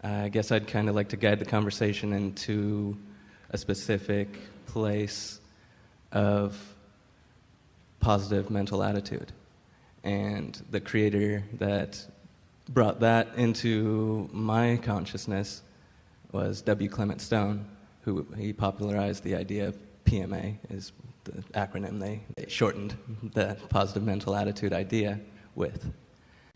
I guess I'd kind of like to guide the conversation into a specific place of positive mental attitude. And the creator that brought that into my consciousness was W. Clement Stone, who he popularized the idea of PMA, is the acronym they shortened the positive mental attitude idea with.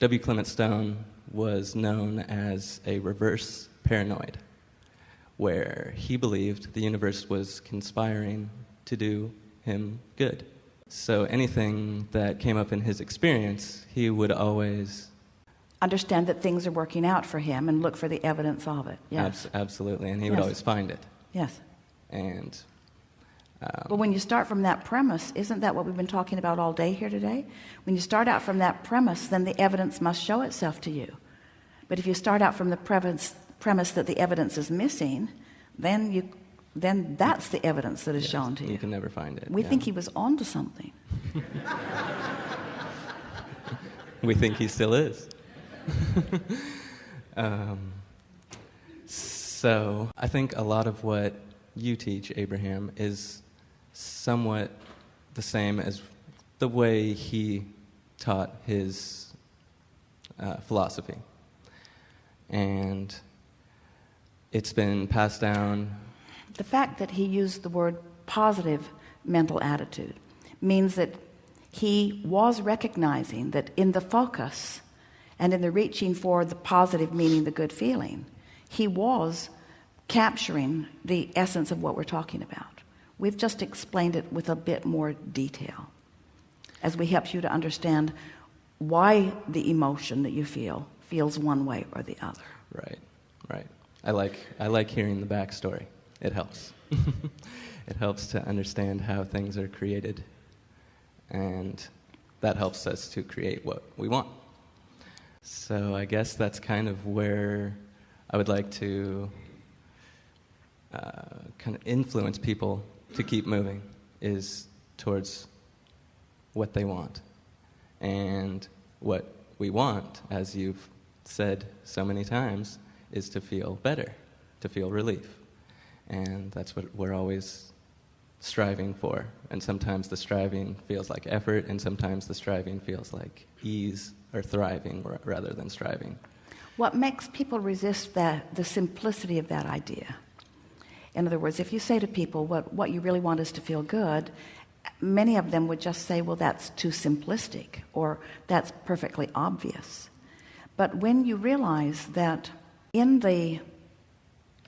W. Clement Stone was known as a reverse paranoid, where he believed the universe was conspiring to do him good. So anything that came up in his experience, he would always understand that things are working out for him and look for the evidence of it. Yes. Absolutely, and he would always find it. Yes. And but when you start from that premise, isn't that what we've been talking about all day here today? When you start out from that premise, then the evidence must show itself to you. But if you start out from the premise that the evidence is missing, then that's the evidence that is shown to you. You can never find it. We think he was on to something. We think he still is. So I think a lot of what you teach, Abraham, is somewhat the same as the way he taught his philosophy. And it's been passed down. The fact that he used the word positive mental attitude means that he was recognizing that in the focus and in the reaching for the positive, meaning the good feeling, he was capturing the essence of what we're talking about. We've just explained it with a bit more detail as we help you to understand why the emotion that you feel feels one way or the other. Right. I like hearing the backstory. It helps. It helps to understand how things are created, and that helps us to create what we want. So I guess that's kind of where I would like to kind of influence people to keep moving, is towards what they want. And what we want, as you've said so many times, is to feel better, to feel relief. And that's what we're always striving for. And sometimes the striving feels like effort, and sometimes the striving feels like ease or thriving rather than striving. What makes people resist the simplicity of that idea? In other words, if you say to people what you really want is to feel good, many of them would just say, well, that's too simplistic, or that's perfectly obvious. But when you realize that in the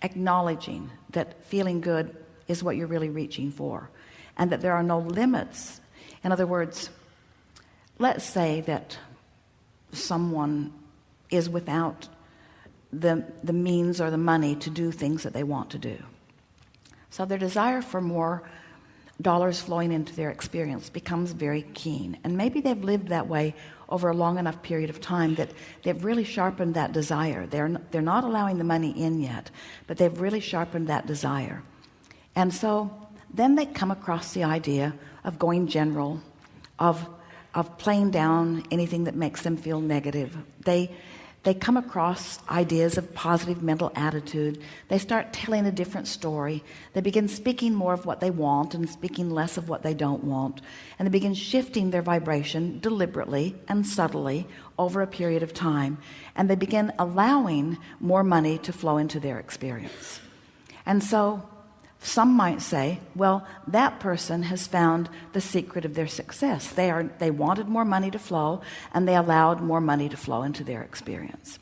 acknowledging that feeling good is what you're really reaching for, and that there are no limits. In other words, let's say that someone is without the means or the money to do things that they want to do. So their desire for more dollars flowing into their experience becomes very keen. And maybe they've lived that way over a long enough period of time that they've really sharpened that desire. They're not allowing the money in yet, but they've really sharpened that desire. And so then they come across the idea of going general, of playing down anything that makes them feel negative. They come across ideas of positive mental attitude. They start telling a different story. They begin speaking more of what they want and speaking less of what they don't want. And they begin shifting their vibration deliberately and subtly over a period of time. And they begin allowing more money to flow into their experience. And so some might say, well, that person has found the secret of their success. They wanted more money to flow, and they allowed more money to flow into their experience.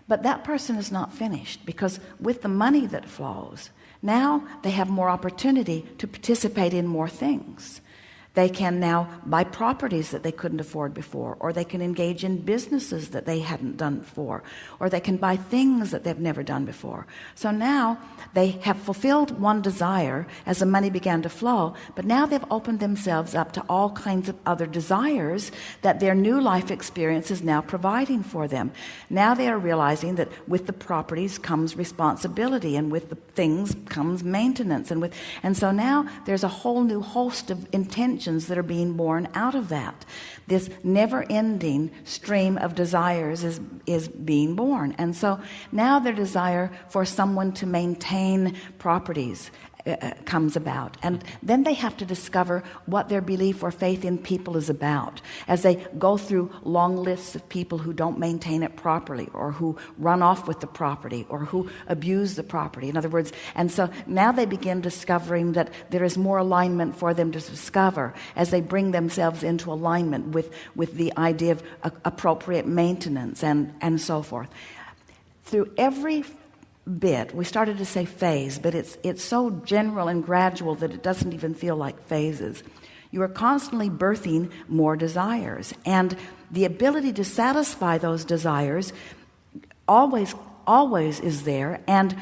But that person is not finished, because with the money that flows, now they have more opportunity to participate in more things. They can now buy properties that they couldn't afford before, or they can engage in businesses that they hadn't done before, or they can buy things that they've never done before. So now they have fulfilled one desire as the money began to flow, but now they've opened themselves up to all kinds of other desires that their new life experience is now providing for them. Now they are realizing that with the properties comes responsibility, and with the things comes maintenance, and so now there's a whole new host of intentions intentions that are being born out of that. This never-ending stream of desires is being born. And so now their desire for someone to maintain properties comes about, and then they have to discover what their belief or faith in people is about as they go through long lists of people who don't maintain it properly, or who run off with the property, or who abuse the property, in other words. And so now they begin discovering that there is more alignment for them to discover as they bring themselves into alignment with the idea of appropriate maintenance and so forth. Through every bit, we started to say phase, but it's so general and gradual that it doesn't even feel like phases. You are constantly birthing more desires, and the ability to satisfy those desires always is there and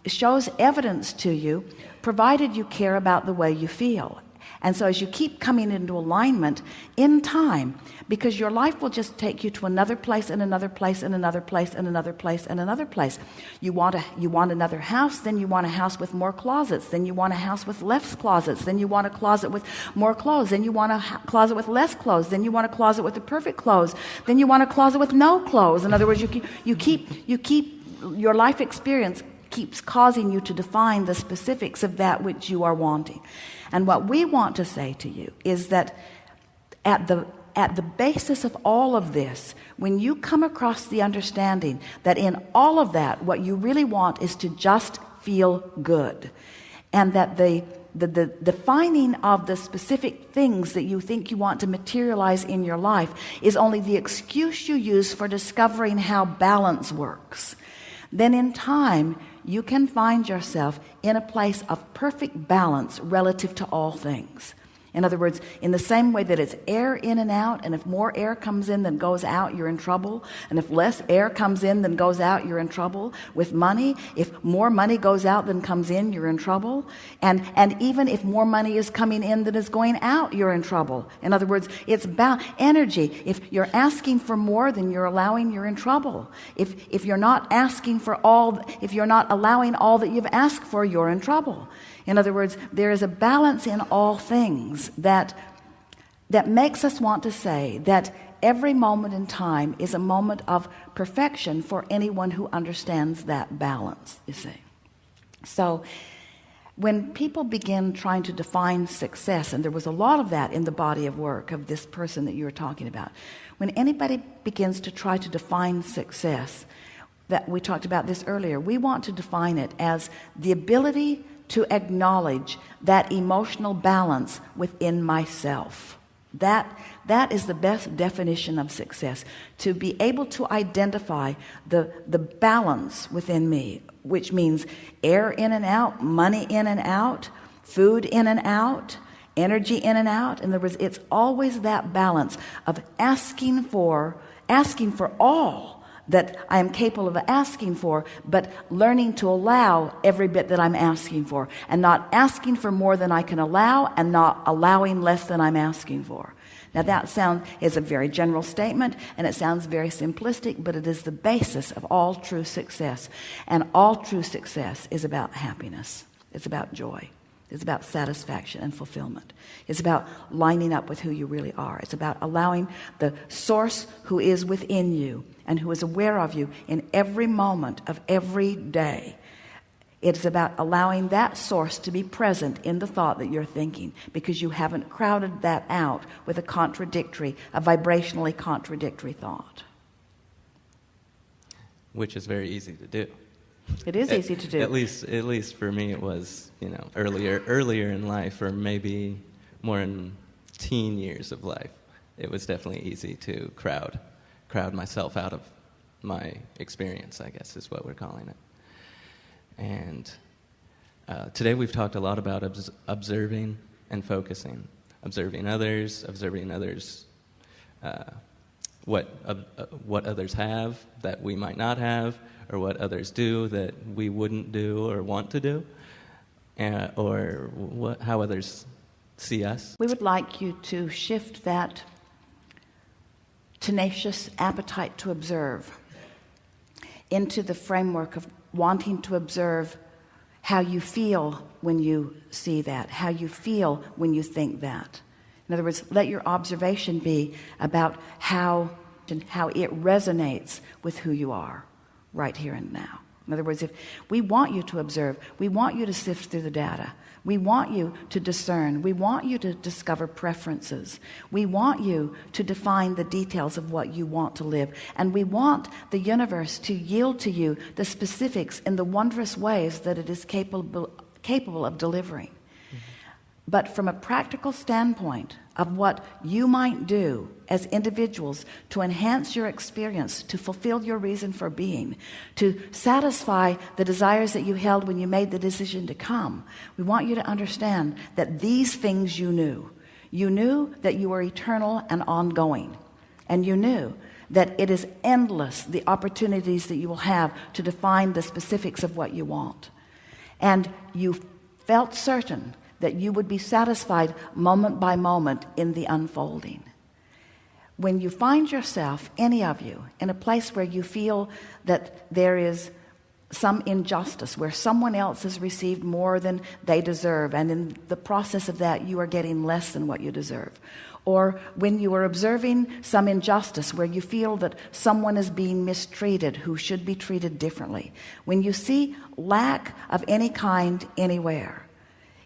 shows evidence to you, provided you care about the way you feel. And so as you keep coming into alignment in time, because your life will just take you to another place and another place and another place and another place and another place. You want another house, then you want a house with more closets, then you want a house with less closets, then you want a closet with more clothes, then you want a closet with less clothes, then you want a closet with the perfect clothes, then you want a closet with no clothes. In other words, you keep your life experience keeps causing you to define the specifics of that which you are wanting. And what we want to say to you is that at the basis of all of this, when you come across the understanding that in all of that, what you really want is to just feel good, and that the defining of the specific things that you think you want to materialize in your life is only the excuse you use for discovering how balance works, then in time you can find yourself in a place of perfect balance relative to all things. In other words, in the same way that it's air in and out, and if more air comes in than goes out, you're in trouble. And if less air comes in than goes out, you're in trouble. With money, if more money goes out than comes in, you're in trouble. And even if more money is coming in than is going out, you're in trouble. In other words, it's about energy. If you're asking for more than you're allowing, you're in trouble. If you're not asking for all, if you're not allowing all that you've asked for, you're in trouble. In other words, there is a balance in all things that makes us want to say that every moment in time is a moment of perfection for anyone who understands that balance, you see. So when people begin trying to define success, and there was a lot of that in the body of work of this person that you were talking about, when anybody begins to try to define success, that we talked about this earlier, we want to define it as the ability to acknowledge that emotional balance within myself. That is the best definition of success, to be able to identify the balance within me, which means air in and out, money in and out, food in and out, energy in and out. In other words, it's always that balance of asking for all that I am capable of asking for, but learning to allow every bit that I'm asking for, and not asking for more than I can allow, and not allowing less than I'm asking for. Now that is a very general statement, and it sounds very simplistic, but it is the basis of all true success. And all true success is about happiness. It's about joy. It's about satisfaction and fulfillment. It's about lining up with who you really are. It's about allowing the source who is within you and who is aware of you in every moment of every day. It's about allowing that source to be present in the thought that you're thinking, because you haven't crowded that out with a vibrationally contradictory thought. Which is very easy to do. It is easy to do. At least for me, it was, earlier in life, or maybe more in teen years of life. It was definitely easy to crowd myself out of my experience, I guess is what we're calling it. And today we've talked a lot about observing and focusing, observing others, what others have that we might not have, or what others do that we wouldn't do or want to do, or how others see us. We would like you to shift that tenacious appetite to observe into the framework of wanting to observe how you feel when you see that, how you feel when you think that. In other words, let your observation be about how it resonates with who you are right here and now. In other words, if we want you to observe, we want you to sift through the data, we want you to discern, we want you to discover preferences, we want you to define the details of what you want to live, and we want the universe to yield to you the specifics in the wondrous ways that it is capable of delivering. But from a practical standpoint of what you might do as individuals to enhance your experience, to fulfill your reason for being, to satisfy the desires that you held when you made the decision to come, we want you to understand that these things you knew. You knew that you were eternal and ongoing. And you knew that it is endless, the opportunities that you will have to define the specifics of what you want. And you felt certain that you would be satisfied moment by moment in the unfolding. When you find yourself, any of you, in a place where you feel that there is some injustice, where someone else has received more than they deserve, and in the process of that you are getting less than what you deserve, or when you are observing some injustice where you feel that someone is being mistreated who should be treated differently, when you see lack of any kind anywhere,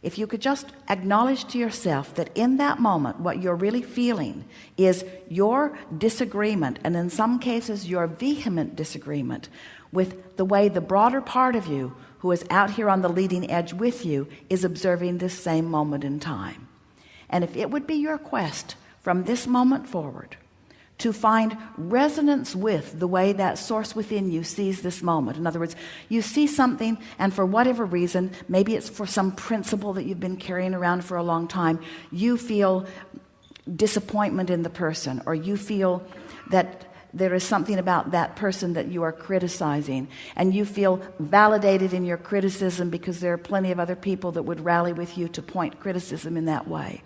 if you could just acknowledge to yourself that in that moment what you're really feeling is your disagreement, and in some cases your vehement disagreement with the way the broader part of you who is out here on the leading edge with you is observing this same moment in time. And if it would be your quest from this moment forward to find resonance with the way that source within you sees this moment. In other words, you see something, and for whatever reason, maybe it's for some principle that you've been carrying around for a long time, you feel disappointment in the person, or you feel that there is something about that person that you are criticizing, and you feel validated in your criticism because there are plenty of other people that would rally with you to point criticism in that way.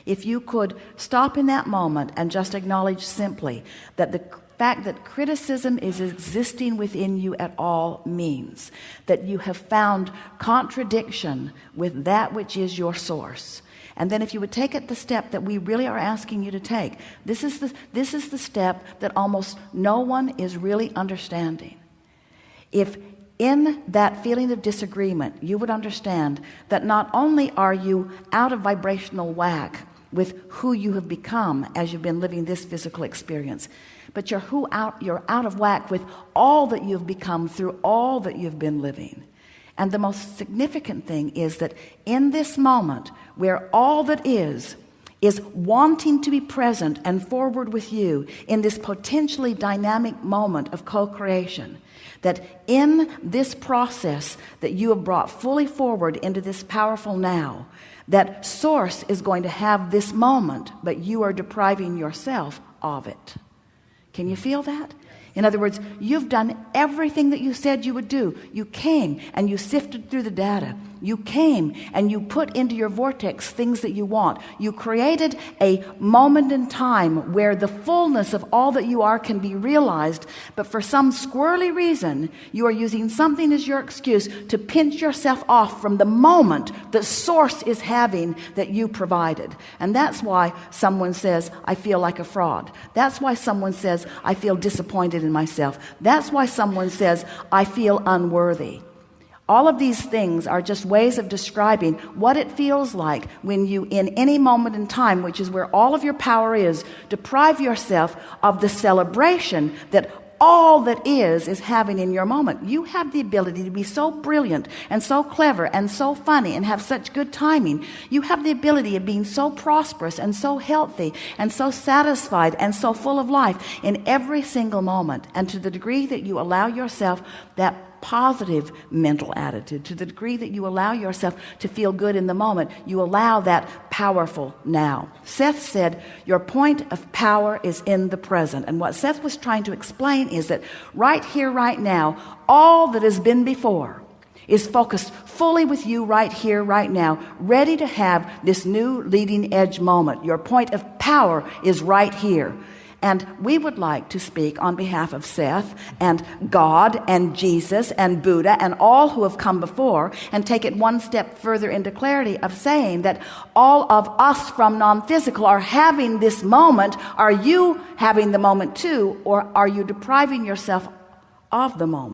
If you could stop in that moment and just acknowledge simply that the fact that criticism is existing within you at all means that you have found contradiction with that which is your source. And then if you would take it the step that we really are asking you to take, this is the step that almost no one is really understanding. If in that feeling of disagreement, you would understand that not only are you out of vibrational whack with who you have become as you've been living this physical experience, but you're out of whack with all that you've become through all that you've been living. And the most significant thing is that in this moment where all that is wanting to be present and forward with you in this potentially dynamic moment of co-creation, that in this process that you have brought fully forward into this powerful now, that source is going to have this moment, but you are depriving yourself of it. Can you feel that? In other words, you've done everything that you said you would do. You came and you sifted through the data. You came and you put into your vortex things that you want. You created a moment in time where the fullness of all that you are can be realized, but for some squirrely reason, you are using something as your excuse to pinch yourself off from the moment that source is having that you provided. And that's why someone says, I feel like a fraud. That's why someone says, I feel disappointed in myself. That's why someone says, I feel unworthy. All of these things are just ways of describing what it feels like when you, in any moment in time, which is where all of your power is, deprive yourself of the celebration that all that is having in your moment. You have the ability to be so brilliant and so clever and so funny and have such good timing. You have the ability of being so prosperous and so healthy and so satisfied and so full of life in every single moment. And to the degree that you allow yourself that positive mental attitude, to the degree that you allow yourself to feel good in the moment, you allow that powerful now. Seth said, your point of power is in the present. And what Seth was trying to explain is that right here, right now, all that has been before is focused fully with you right here, right now, ready to have this new leading edge moment. Your point of power is right here. And we would like to speak on behalf of Seth and God and Jesus and Buddha and all who have come before, and take it one step further into clarity of saying that all of us from non-physical are having this moment. Are you having the moment too, or are you depriving yourself of the moment?